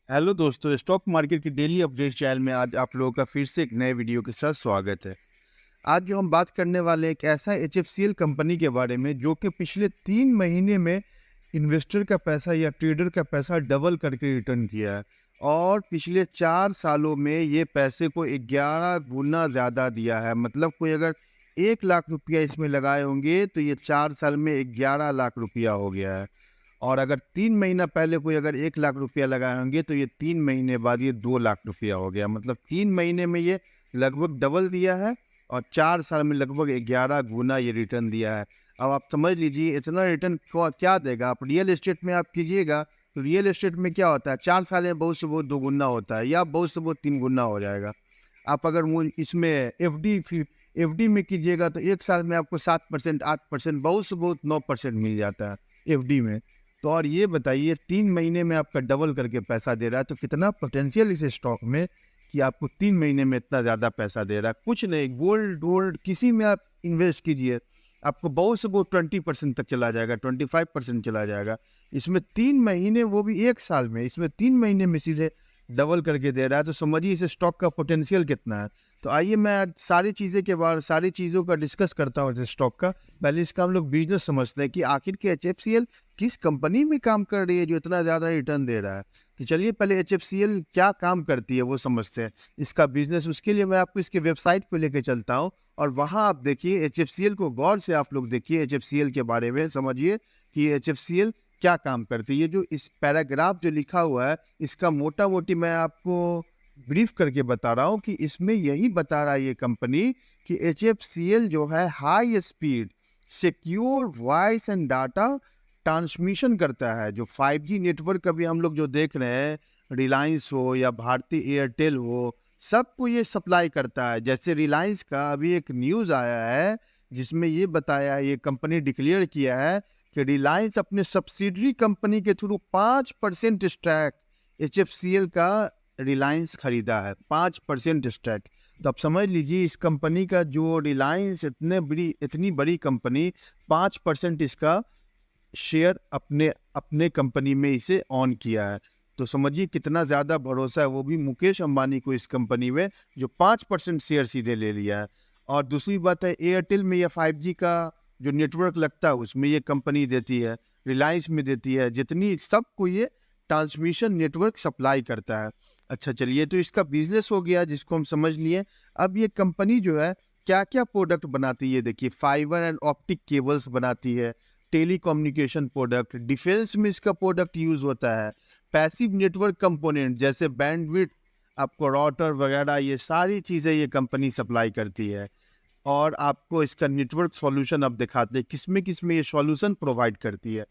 Hello दोस्तों, stock market की daily update channel में आज आप लोगों का फिर से एक नए वीडियो के साथ स्वागत है। आज जो हम बात करने वाले हैं एक ऐसा एचएफसीएल कंपनी के बारे में जो कि पिछले 3 महीने में इन्वेस्टर का पैसा या ट्रेडर का पैसा डबल करके रिटर्न किया है। और पिछले 4 सालों में ये पैसे को 11 गुना ज़्यादा दिया है। मतलब कोई अगर 1 लाख रुपया इसमें लगाए होंगे तो ये 4 साल में 11 लाख रुपया हो गया है। और अगर 3 महीना पहले कोई अगर 1 लाख रुपया लगाए होंगे तो ये 3 महीने बाद ये 2 लाख रुपया हो गया। मतलब 3 महीने में ये लगभग डबल दिया है और 4 साल में लगभग 11 गुना ये रिटर्न दिया है। अब आप समझ लीजिए इतना रिटर्न क्या देगा। आप रियल एस्टेट में आप कीजिएगा तो रियल एस्टेट में क्या होता है, 4 साल में बहुत से बहुत 2 गुना होता है या बहुत से बहुत 3 गुना हो जाएगा। आप अगर इसमें एफडी में कीजिएगा तो 1 साल में आपको 7% 8% बहुत से बहुत 9% मिल जाता है एफडी में। तो और ये बताइए 3 महीने में आपका डबल करके पैसा दे रहा है तो कितना पोटेंशियल इस स्टॉक में कि आपको 3 महीने में इतना ज़्यादा पैसा दे रहा है। कुछ नहीं, गोल्ड वोल्ड किसी में आप इन्वेस्ट कीजिए, आपको बहुत से बहुत 20% तक चला जाएगा, 25% चला जाएगा। इसमें 3 महीने, वो भी 1 साल में, इसमें 3 महीने में सीधे डबल करके दे रहा है। तो समझिए इस स्टॉक का पोटेंशियल कितना है। तो आइए मैं आज सारी चीज़ों का डिस्कस करता हूँ इस स्टॉक का। पहले इसका हम लोग बिजनेस समझते हैं कि आखिर के एचएफसीएल किस कंपनी में काम कर रही है जो इतना ज़्यादा रिटर्न दे रहा है। तो चलिए पहले एचएफसीएल क्या काम करती है वो समझते हैं, इसका बिजनेस। उसके लिए मैं आपको इसके वेबसाइट पे लेके चलता हूँ और वहाँ आप देखिए एचएफसीएल को गौर से आप लोग देखिए, एचएफसीएल के बारे में समझिए कि एचएफसीएल क्या काम करती है। ये जो इस पैराग्राफ जो लिखा हुआ है इसका मोटा मोटी मैं आपको ब्रीफ करके बता रहा हूँ कि इसमें यही बता रहा है ये कंपनी कि एचएफसीएल जो है high speed secure voice and data transmission करता है। जो 5G नेटवर्क अभी हम लोग जो देख रहे हैं, रिलायंस हो या भारती एयरटेल हो, सबको ये सप्लाई करता है। जैसे रिलायंस का अभी एक न्यूज़ आया है जिसमें ये बताया है, ये कंपनी डिक्लेयर किया है कि रिलायंस अपने सब्सिडरी कंपनी के थ्रू 5% स्टैक एचएफसीएल का रिलायंस खरीदा है, 5% स्टैक। तो आप समझ लीजिए इस कंपनी का जो रिलायंस इतनी बड़ी कंपनी 5% इसका शेयर अपने अपने कंपनी में इसे ऑन किया है। तो समझिए कितना ज़्यादा भरोसा है, वो भी मुकेश अंबानी को इस कंपनी में, जो 5% शेयर सीधे ले लिया है। और दूसरी बात है एयरटेल में या 5G का जो नेटवर्क लगता है उसमें ये कंपनी देती है, रिलायंस में देती है, जितनी सबको ये ट्रांसमिशन नेटवर्क सप्लाई करता है। अच्छा चलिए, तो इसका बिजनेस हो गया जिसको हम समझ लिए। अब ये कंपनी जो है क्या क्या प्रोडक्ट बनाती है, देखिए फाइबर एंड ऑप्टिक केबल्स बनाती है, टेलीकम्युनिकेशन प्रोडक्ट, डिफेंस में इसका प्रोडक्ट यूज होता है, पैसिव नेटवर्क कंपोनेंट जैसे बैंडविड्थ, आपको राउटर वगैरह, ये सारी चीज़ें ये कंपनी सप्लाई करती है। और आपको इसका नेटवर्क सॉल्यूशन अब दिखाते हैं किस में ये सॉल्यूशन प्रोवाइड करती है।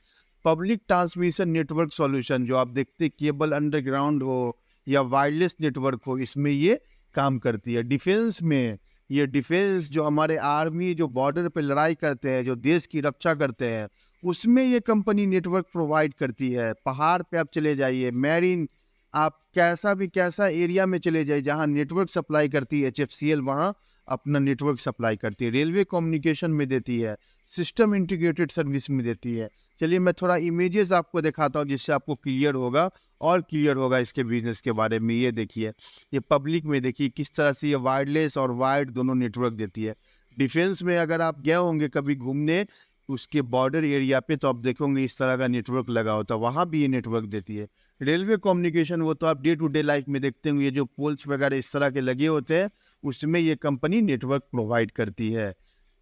पब्लिक ट्रांसमिशन नेटवर्क सॉल्यूशन जो आप देखते केबल अंडरग्राउंड हो या वायरलेस नेटवर्क हो, इसमें ये काम करती है। डिफेंस में ये डिफेंस जो हमारे आर्मी जो बॉर्डर पे लड़ाई करते हैं, जो देश की रक्षा करते हैं, उसमें ये कंपनी नेटवर्क प्रोवाइड करती है। पहाड़ पे आप चले जाइए, मैरीन, आप कैसा एरिया में चले जाइए जहाँ नेटवर्क सप्लाई करती है एचएफसीएल, वहाँ अपना नेटवर्क सप्लाई करती है। रेलवे कम्युनिकेशन में देती है, सिस्टम इंटीग्रेटेड सर्विस में देती है। चलिए मैं थोड़ा इमेजेस आपको दिखाता हूँ जिससे आपको क्लियर होगा और क्लियर होगा इसके बिजनेस के बारे में। ये देखिए, ये पब्लिक में देखिए किस तरह से ये वायरलेस और वायर्ड दोनों नेटवर्क देती है। डिफेंस में अगर आप गए होंगे कभी घूमने उसके बॉर्डर एरिया पे तो आप देखोगे इस तरह का नेटवर्क लगा होता है, वहाँ भी ये नेटवर्क देती है। रेलवे कम्युनिकेशन वो तो आप डे टू डे लाइफ में देखते होंगे, ये जो पोल्स वगैरह इस तरह के लगे होते हैं उसमें ये कंपनी नेटवर्क प्रोवाइड करती है।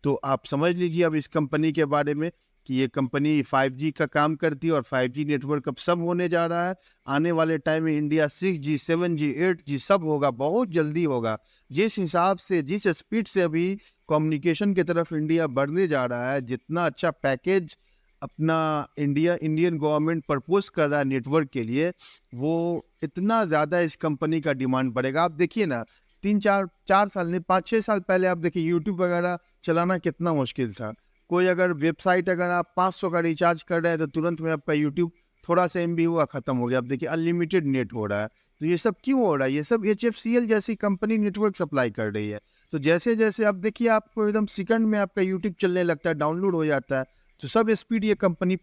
तो आप समझ लीजिए अब इस कंपनी के बारे में कि ये कंपनी 5G का काम करती है और 5G नेटवर्क अब सब होने जा रहा है। आने वाले टाइम में इंडिया 6G 7G 8G सब होगा, बहुत जल्दी होगा। जिस हिसाब से जिस स्पीड से अभी कम्युनिकेशन की तरफ इंडिया बढ़ने जा रहा है, जितना अच्छा पैकेज अपना इंडियन गवर्नमेंट प्रपोज कर रहा है नेटवर्क के लिए, वो इतना ज़्यादा इस कंपनी का डिमांड बढ़ेगा। आप देखिए ना, 3 4 4 साल नहीं, 5 6 साल पहले आप देखिए यूट्यूब वगैरह चलाना कितना मुश्किल था। कोई अगर वेबसाइट अगर आप 500 का रिचार्ज कर रहे हैं तो तुरंत में आपका यूट्यूब थोड़ा सा MB हुआ ख़त्म हो गया। अब देखिए अनलिमिटेड नेट हो रहा है। तो ये सब क्यों हो रहा है? ये सब HFCL जैसी कंपनी नेटवर्क सप्लाई कर रही है। तो जैसे जैसे अब देखिए आपको एकदम सेकंड में आपका यूट्यूब चलने लगता है, डाउनलोड हो जाता है। तो सब स्पीड ये कंपनी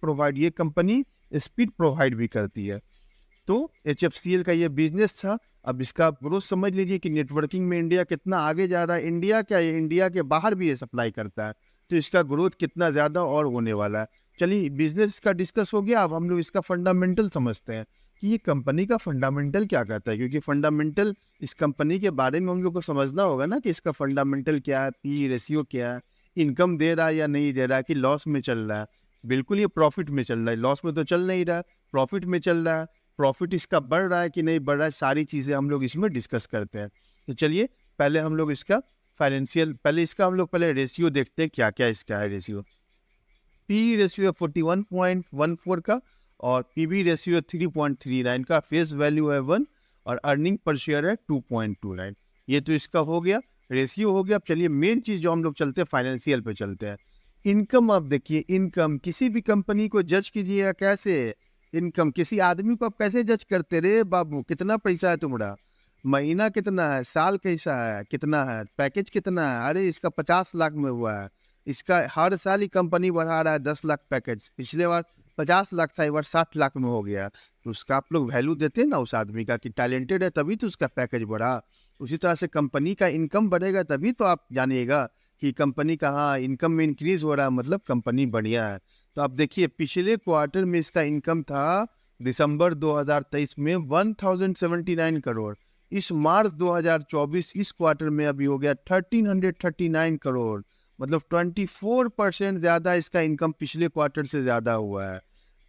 स्पीड प्रोवाइड भी करती है। तो HFCL का ये बिजनेस था। अब इसका आप ग्रोथ समझ लीजिए कि नेटवर्किंग में इंडिया कितना आगे जा रहा है। इंडिया क्या है, इंडिया के बाहर भी ये सप्लाई करता है, तो इसका ग्रोथ कितना ज़्यादा और होने वाला है। चलिए बिजनेस का डिस्कस हो गया, अब हम लोग इसका फंडामेंटल समझते हैं कि ये कंपनी का फंडामेंटल क्या कहता है, क्योंकि फंडामेंटल इस कंपनी के बारे में हम लोग को समझना होगा ना कि इसका फंडामेंटल क्या है, पी रेशियो क्या है, इनकम दे रहा है या नहीं दे रहा है, कि लॉस में चल रहा है। बिल्कुल ये प्रॉफिट में चल रहा है, लॉस में तो चल नहीं रहा है, प्रॉफिट में चल रहा है। प्रॉफिट इसका बढ़ रहा है कि नहीं बढ़ रहा है, सारी चीज़ें हम लोग इसमें डिस्कस करते हैं। तो चलिए पहले हम लोग इसका फाइनेंशियल, पहले इसका हम लोग पहले रेशियो देखते हैं क्या क्या इसका है रेशियो। पी रेशियो है 41.14 का, और पीबी रेशियो है 3.39 का, फेस वैल्यू है 1, और अर्निंग पर शेयर है 2.29। ये तो इसका हो गया, रेशियो हो गया। अब चलिए मेन चीज़ जो हम लोग चलते हैं फाइनेंशियल पे चलते हैं। इनकम, आप देखिए इनकम किसी भी कंपनी को जज कीजिएगा कैसे। इनकम किसी आदमी को आप कैसे जज करते रे बाबू, कितना पैसा है तुम्हारा, महीना कितना है, साल कैसा है, कितना है, पैकेज कितना है, अरे इसका 50 लाख में हुआ है, इसका हर साल ही कंपनी बढ़ा रहा है 10 लाख पैकेज, पिछले बार 50 लाख था, एक बार 60 लाख में हो गया। तो उसका आप लोग वैल्यू देते हैं ना उस आदमी का कि टैलेंटेड है तभी तो उसका पैकेज बढ़ा। उसी तरह से कंपनी का इनकम बढ़ेगा तभी तो आप जानिएगा कि कंपनी का हाँ इनकम में इंक्रीज हो रहा है, मतलब कंपनी बढ़िया है। तो आप देखिए पिछले क्वार्टर में इसका इनकम था दिसंबर 2023 में 1079 करोड़। इस मार्च 2024 इस क्वार्टर में अभी हो गया 1339 करोड़, मतलब 24% ज़्यादा इसका इनकम पिछले क्वार्टर से ज़्यादा हुआ है।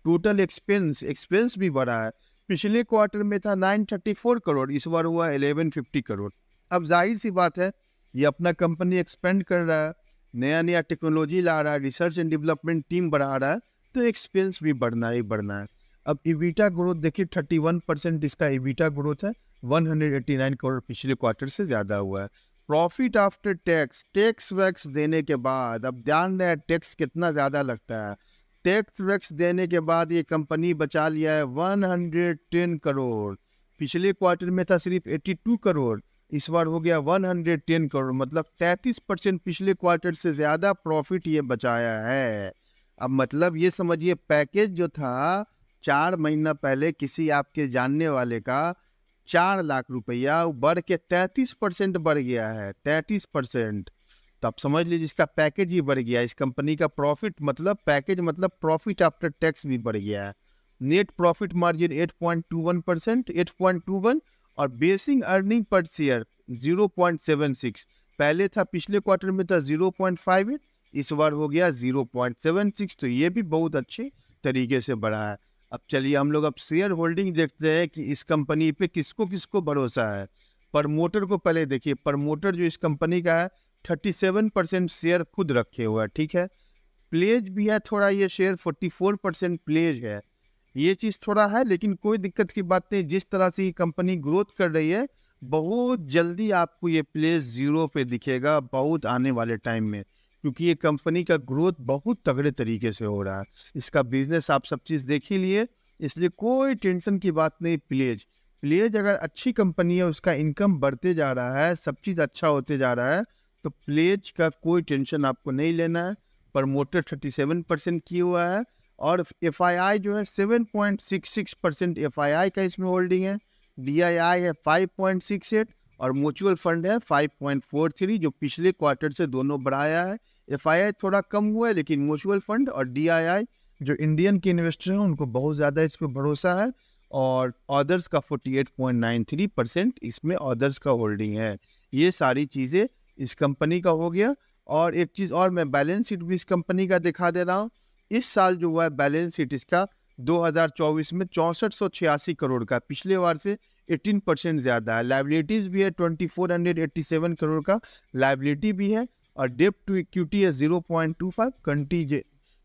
टोटल एक्सपेंस भी बढ़ा है, पिछले क्वार्टर में था 934 करोड़, इस बार हुआ 1150 करोड़। अब जाहिर सी बात है ये अपना कंपनी एक्सपेंड कर रहा है, नया नया टेक्नोलॉजी ला रहा है, रिसर्च एंड डेवलपमेंट टीम बढ़ा रहा है, तो एक्सपेंस भी बढ़ना ही बढ़ना है। अब इबिटा ग्रोथ देखिए 31% इसका इबिटा ग्रोथ है, 189 करोड़ पिछले क्वार्टर से ज़्यादा हुआ है। Profit after tax, tax wax देने के बाद, अब ध्यान दें टैक्स कितना ज़्यादा लगता है, टैक्स वैक्स देने के बाद ये कंपनी बचा लिया है 110 करोड़। पिछले क्वार्टर में था सिर्फ 82 करोड़, इस बार हो गया 110 करोड़, मतलब 33% पिछले क्वार्टर से ज़्यादा प्रॉफिट ये बचाया है। अब मतलब ये समझिए पैकेज जो था 4 महीना पहले किसी आपके जानने वाले का 4 लाख रुपया, बढ़ के 33% बढ़ गया है, 33%। तो आप समझ लीजिए इसका पैकेज ही बढ़ गया, इस कंपनी का प्रॉफिट मतलब पैकेज मतलब प्रॉफिट आफ्टर टैक्स भी बढ़ गया है। नेट प्रॉफिट मार्जिन 8.21%, 8.21, और बेसिक अर्निंग पर शेयर 0.76। पहले था पिछले क्वार्टर में था 0.58, इस बार हो गया 0.76, तो ये भी बहुत अच्छे तरीके से बढ़ा है। अब चलिए हम लोग अब शेयर होल्डिंग देखते हैं कि इस कंपनी पे किसको किसको भरोसा है। प्रमोटर को पहले देखिए, प्रमोटर जो इस कंपनी का है 37% शेयर खुद रखे हुआ है, ठीक है। प्लेज भी है थोड़ा, ये शेयर 44% प्लेज है, ये चीज़ थोड़ा है, लेकिन कोई दिक्कत की बात नहीं। जिस तरह से ये कंपनी ग्रोथ कर रही है बहुत जल्दी आपको ये प्लेज जीरो पे दिखेगा बहुत आने वाले टाइम में, क्योंकि ये कंपनी का ग्रोथ बहुत तगड़े तरीके से हो रहा है। इसका बिजनेस आप सब चीज़ देख ही लिए, इसलिए कोई टेंशन की बात नहीं। प्लेज प्लेज अगर अच्छी कंपनी है, उसका इनकम बढ़ते जा रहा है, सब चीज़ अच्छा होते जा रहा है, तो प्लेज का कोई टेंशन आपको नहीं लेना है। प्रमोटर 37% किया हुआ है, और FII जो है 7.66% FII का इसमें होल्डिंग है। DII है 5.68, और म्यूचुअल फंड है 5.43, जो पिछले क्वार्टर से दोनों बढ़ाया है। FII थोड़ा कम हुआ है, लेकिन म्यूचुअल फंड और DII जो इंडियन के इन्वेस्टर हैं उनको बहुत ज़्यादा इस पर भरोसा है। और अदर्स का 48.93% इसमें अदर्स का होल्डिंग है। ये सारी चीज़ें इस कंपनी का हो गया। और एक चीज़ और, मैं बैलेंस शीट भी इस कंपनी का दिखा दे रहा हूँ। इस साल जो हुआ है बैलेंस शीट इसका 2024 में 6486 करोड़ का, पिछले बार से 18% ज़्यादा है। लाइबिलिटीज़ भी है 2487 करोड़ का लाइबिलिटी भी है, और डेप्ट टू इक्विटी है 0.25,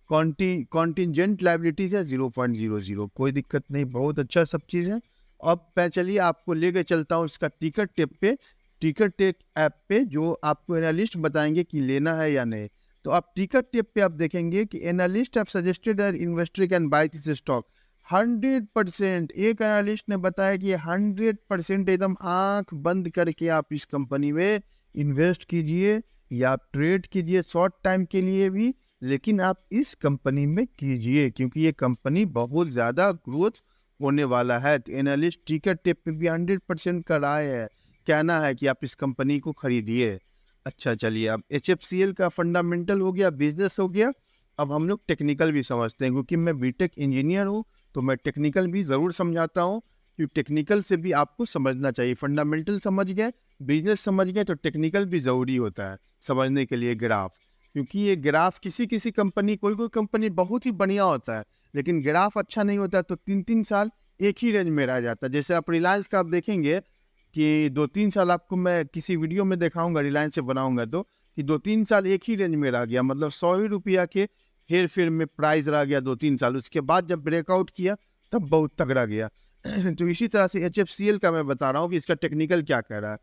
कॉन्टिजेंट लाइबिलिटीज़ है 0.00। कोई दिक्कत नहीं, बहुत अच्छा सब चीज़ है। अब मैं चलिए आपको लेके चलता हूँ इसका टिकट टेप पे, टिकट टेप ऐप पे, जो आपको एनालिस्ट बताएंगे कि लेना है या नहीं। तो आप टिकट टेप पे आप देखेंगे कि analyst have suggested that investor can by this stock 100%। एक एनालिस्ट ने बताया कि 100% एकदम आंख बंद करके आप इस कंपनी में इन्वेस्ट कीजिए, या आप ट्रेड कीजिए शॉर्ट टाइम के लिए भी, लेकिन आप इस कंपनी में कीजिए, क्योंकि ये कंपनी बहुत ज़्यादा ग्रोथ होने वाला है। तो एनालिस्ट टिकर टेप पे भी 100% का राय है, कहना है कि आप इस कंपनी को खरीदिए। अच्छा चलिए, अब HFCL का फंडामेंटल हो गया, बिजनेस हो गया, अब हम लोग टेक्निकल भी समझते हैं, क्योंकि मैं बीटेक इंजीनियर हूँ तो मैं टेक्निकल भी ज़रूर समझाता हूँ, क्योंकि टेक्निकल से भी आपको समझना चाहिए। फंडामेंटल समझ गए, बिजनेस समझ गए, तो टेक्निकल भी ज़रूरी होता है समझने के लिए ग्राफ। क्योंकि ये ग्राफ किसी किसी कंपनी, कोई कोई कंपनी बहुत ही बढ़िया होता है, लेकिन ग्राफ अच्छा नहीं होता तो 3-3 साल एक ही रेंज में रह जाता है। जैसे आप रिलायंस का आप देखेंगे कि 2-3 साल, आपको मैं किसी वीडियो में दिखाऊंगा, रिलायंस से बनाऊंगा तो, कि 2-3 साल एक ही रेंज में रह गया, मतलब 100 ही रुपया के हेर फेर में प्राइस रह गया 2-3 साल। उसके बाद जब ब्रेकआउट किया तब बहुत तगड़ा गया। तो इसी तरह से HFCL का मैं बता रहा हूँ कि इसका टेक्निकल क्या कह रहा है।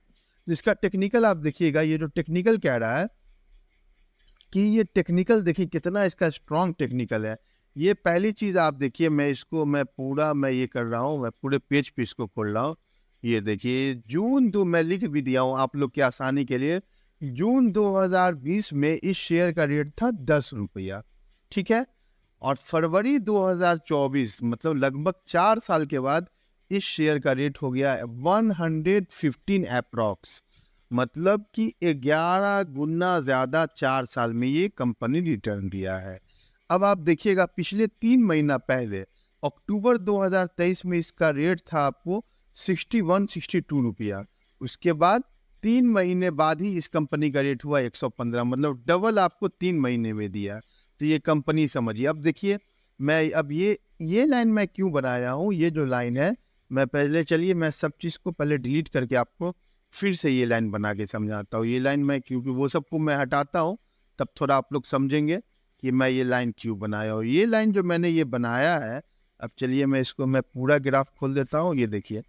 इसका टेक्निकल आप देखिएगा, ये जो टेक्निकल कह रहा है कि ये टेक्निकल देखिए कितना इसका स्ट्रॉन्ग टेक्निकल है। ये पहली चीज़ आप देखिए, मैं ये कर रहा हूँ, मैं पूरे पेज पे इसको खोल रहा हूँ। ये देखिए जून 2, मैं लिख भी दिया हूँ आप लोग की आसानी के लिए। जून 2020 में इस शेयर का रेट था 10 रुपया, ठीक है। और फरवरी 2024, मतलब लगभग 4 साल के बाद, इस शेयर का रेट हो गया 115 अप्रॉक्स, मतलब कि 11 गुना ज़्यादा 4 साल में ये कंपनी रिटर्न दिया है। अब आप देखिएगा पिछले 3 महीना पहले अक्टूबर 2023 में इसका रेट था आपको 61-62 रुपया। उसके बाद 3 महीने बाद ही इस कंपनी का रेट हुआ 115, मतलब डबल आपको 3 महीने में दिया। तो ये कंपनी समझिए। अब देखिए, मैं अब ये लाइन मैं क्यों बनाया हूँ, ये जो लाइन है, मैं पहले, चलिए मैं सब चीज़ को पहले डिलीट करके आपको फिर से ये लाइन बना के समझाता हूँ। ये लाइन मैं, क्योंकि वो सबको मैं हटाता हूँ, तब थोड़ा आप लोग समझेंगे कि मैं ये लाइन क्यों बनाया हूँ। ये लाइन जो मैंने ये बनाया है, अब चलिए मैं पूरा ग्राफ खोल देता हूँ। ये देखिए,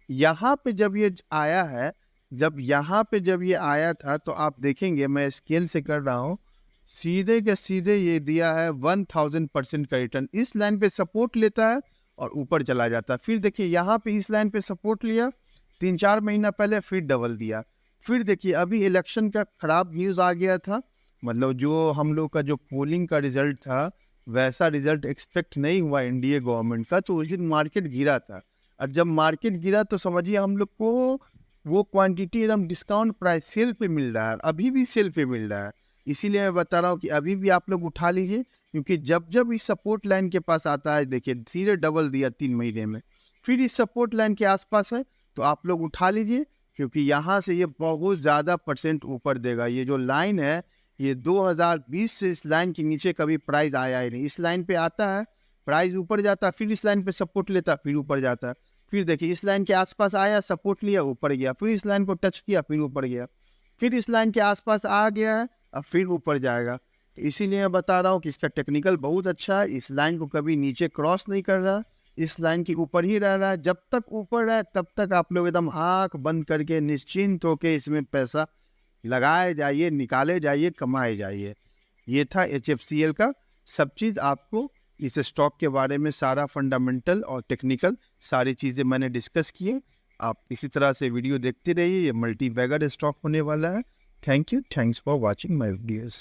यहाँ पे जब ये आया है, जब ये आया था, तो आप देखेंगे, मैं स्केल से कर रहा हूँ, सीधे के सीधे ये दिया है 1000% का रिटर्न। इस लाइन पे सपोर्ट लेता है और ऊपर चला जाता है। फिर देखिए यहाँ पे इस लाइन पे सपोर्ट लिया 3-4 महीना पहले, फिर डबल दिया। फिर देखिए अभी इलेक्शन का खराब न्यूज़ आ गया था, मतलब जो हम लोग का जो पोलिंग का रिजल्ट था, वैसा रिजल्ट एक्सपेक्ट नहीं हुआ एनडीए गवर्नमेंट का, तो उस दिन मार्केट गिरा था। और जब मार्केट गिरा तो समझिए हम लोग को वो क्वांटिटी एकदम डिस्काउंट प्राइस सेल पे मिल रहा है, अभी भी सेल पे मिल रहा है। इसीलिए मैं बता रहा हूँ कि अभी भी आप लोग उठा लीजिए, क्योंकि जब जब इस सपोर्ट लाइन के पास आता है, देखिए धीरे डबल दिया 3 महीने में, फिर इस सपोर्ट लाइन के आसपास है, तो आप लोग उठा लीजिए, क्योंकि यहाँ से ये बहुत ज़्यादा परसेंट ऊपर देगा। ये जो लाइन है, ये 2020 से इस लाइन के नीचे कभी प्राइस आया ही नहीं। इस लाइन पे आता है, प्राइस ऊपर जाता है, फिर इस लाइन पे सपोर्ट लेता है, फिर ऊपर जाता है। फिर देखिए इस लाइन के आसपास आया, सपोर्ट लिया, ऊपर गया, फिर इस लाइन को टच किया, फिर ऊपर गया, फिर इस लाइन के आसपास आ गया है, अब फिर ऊपर जाएगा। तो इसीलिए मैं बता रहा हूँ कि इसका टेक्निकल बहुत अच्छा है। इस लाइन को कभी नीचे क्रॉस नहीं कर रहा, इस लाइन के ऊपर ही रह रहा है। जब तक ऊपर है तब तक आप लोग एकदम आंख बंद करके निश्चिंत होकर इसमें पैसा लगाए जाइए, निकाले जाइए, कमाए जाइए। ये था HFCL का सब चीज़। आपको इस स्टॉक के बारे में सारा फंडामेंटल और टेक्निकल सारी चीज़ें मैंने डिस्कस किए। आप इसी तरह से वीडियो देखते रहिए, ये मल्टी बैगर स्टॉक होने वाला है। Thank you, thanks for watching my videos.